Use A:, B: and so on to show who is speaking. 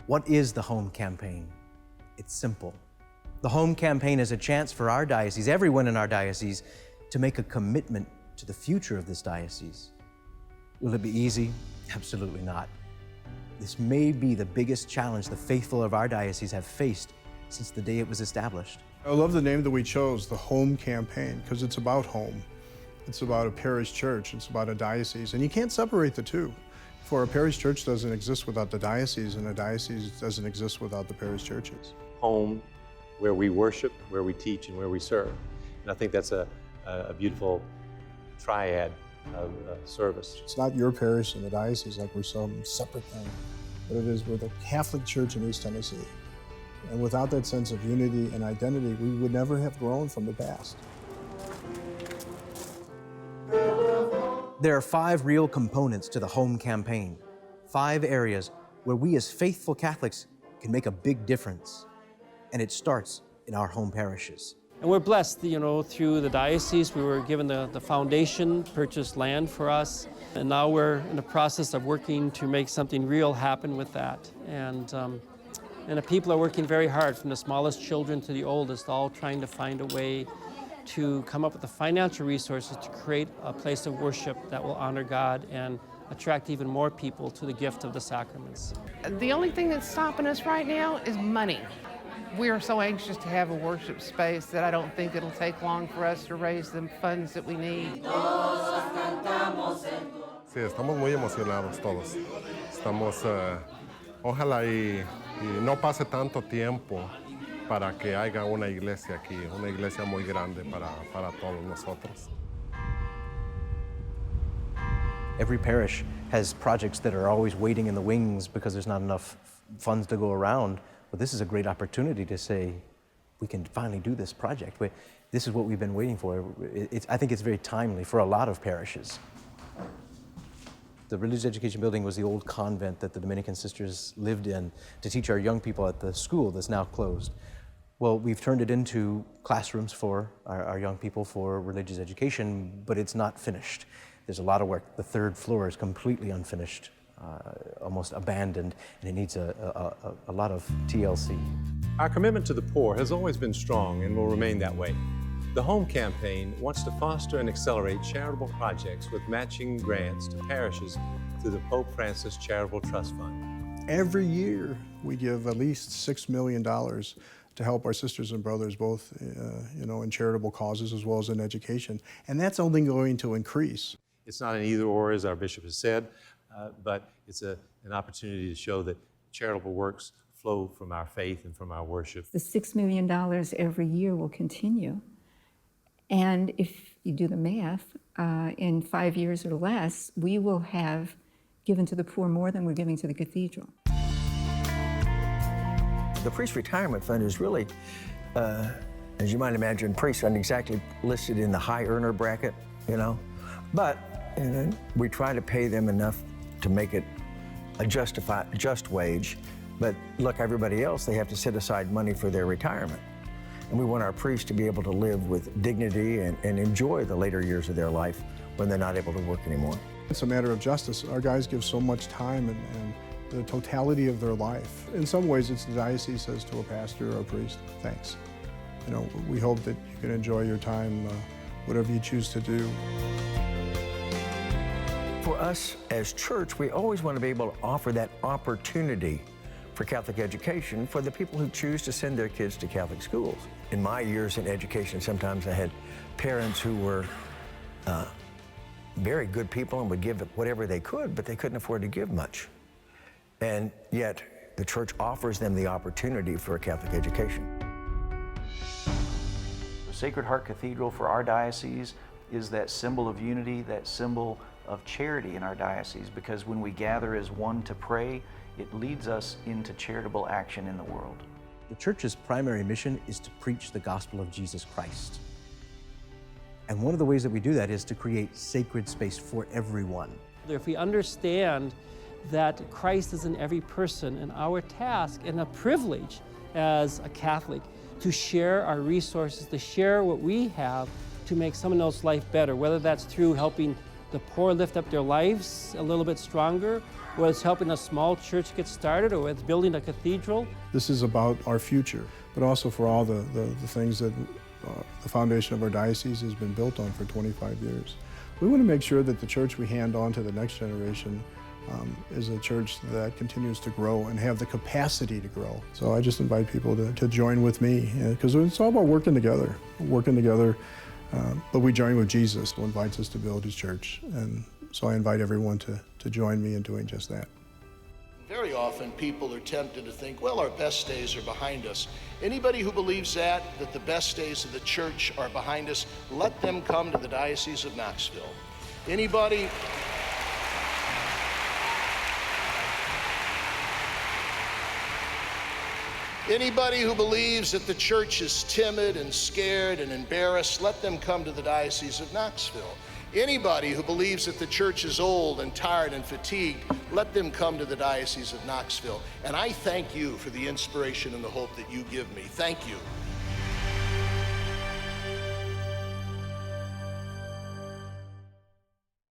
A: What is the Home Campaign? It's simple. The Home Campaign is a chance for our diocese, everyone in our diocese, to make a commitment to the future of this diocese. Will it be easy? Absolutely not. This may be the biggest challenge the faithful of our diocese have faced since the day it was established.
B: I love the name that we chose, the Home Campaign, because it's about home. It's about a parish church, it's about a diocese, and you can't separate the two. For a parish church doesn't exist without the diocese, and a diocese doesn't exist without the parish churches.
C: Home, where we worship, where we teach, and where we serve. And I think that's a beautiful triad of service.
B: It's not your parish and the diocese like we're some separate thing, but it is, we're the Catholic Church in East Tennessee. And without that sense of unity and identity, we would never have grown from the past.
A: There are 5 real components to the Home Campaign, 5 areas where we as faithful Catholics can make a big difference. And it starts in our home parishes.
D: And we're blessed, through the diocese. We were given the foundation, purchased land for us, and now we're in the process of working to make something real happen with that. And the people are working very hard, from the smallest children to the oldest, all trying to find a way to come up with the financial resources to create a place of worship that will honor God and attract even more people to the gift of the sacraments.
E: The only thing that's stopping us right now is money. We are so anxious to have a worship space that I don't think it'll take long for us to raise the funds that we need.
F: Sí, estamos muy emocionados todos. Estamos, ojalá y no pase tanto tiempo para que haya una iglesia aquí, una iglesia muy grande para todos nosotros.
A: Every parish has projects that are always waiting in the wings because there's not enough funds to go around. But this is a great opportunity to say, we can finally do this project. This is what we've been waiting for. I think it's very timely for a lot of parishes. The religious education building was the old convent that the Dominican sisters lived in to teach our young people at the school that's now closed. Well, we've turned it into classrooms for our young people for religious education, but it's not finished. There's a lot of work. The 3rd floor is completely unfinished. Almost abandoned, and it needs a lot of TLC.
C: Our commitment to the poor has always been strong and will remain that way. The Home Campaign wants to foster and accelerate charitable projects with matching grants to parishes through the Pope Francis Charitable Trust Fund.
B: Every year, we give at least $6 million to help our sisters and brothers, both in charitable causes as well as in education, and that's only going to increase.
C: It's not an either-or, as our bishop has said, but it's an opportunity to show that charitable works flow from our faith and from our worship.
G: The $6 million every year will continue. And if you do the math, in 5 years or less, we will have given to the poor more than we're giving to the cathedral.
H: The priest retirement fund is really, as you might imagine, priests aren't exactly listed in the high earner bracket, but we try to pay them enough to make it a just wage. But look, everybody else, they have to set aside money for their retirement. And we want our priests to be able to live with dignity and enjoy the later years of their life when they're not able to work anymore.
B: It's a matter of justice. Our guys give so much time and the totality of their life. In some ways, it's the diocese says to a pastor or a priest, thanks. We hope that you can enjoy your time, whatever you choose to do.
H: For us as church, we always want to be able to offer that opportunity for Catholic education for the people who choose to send their kids to Catholic schools. In my years in education, sometimes I had parents who were very good people and would give whatever they could, but they couldn't afford to give much. And yet, the church offers them the opportunity for a Catholic education.
I: The Sacred Heart Cathedral for our diocese is that symbol of unity, that symbol of charity in our diocese, because when we gather as one to pray, it leads us into charitable action in the world.
A: The church's primary mission is to preach the gospel of Jesus Christ. And one of the ways that we do that is to create sacred space for everyone.
D: If we understand that Christ is in every person, and our task and a privilege as a Catholic to share our resources, to share what we have to make someone else's life better, whether that's through helping the poor lift up their lives a little bit stronger, whether it's helping a small church get started or it's building a cathedral.
B: This is about our future, but also for all the things that the foundation of our diocese has been built on for 25 years. We want to make sure that the church we hand on to the next generation is a church that continues to grow and have the capacity to grow. So I just invite people to join with me, because it's all about working together, but we join with Jesus, who invites us to build his church. And so I invite everyone to join me in doing just that.
J: Very often people are tempted to think, well, our best days are behind us. Anybody who believes that the best days of the church are behind us, let them come to the Diocese of Knoxville. Anybody who believes that the church is timid and scared and embarrassed, let them come to the Diocese of Knoxville. Anybody who believes that the church is old and tired and fatigued, let them come to the Diocese of Knoxville. And I thank you for the inspiration and the hope that you give me. Thank you.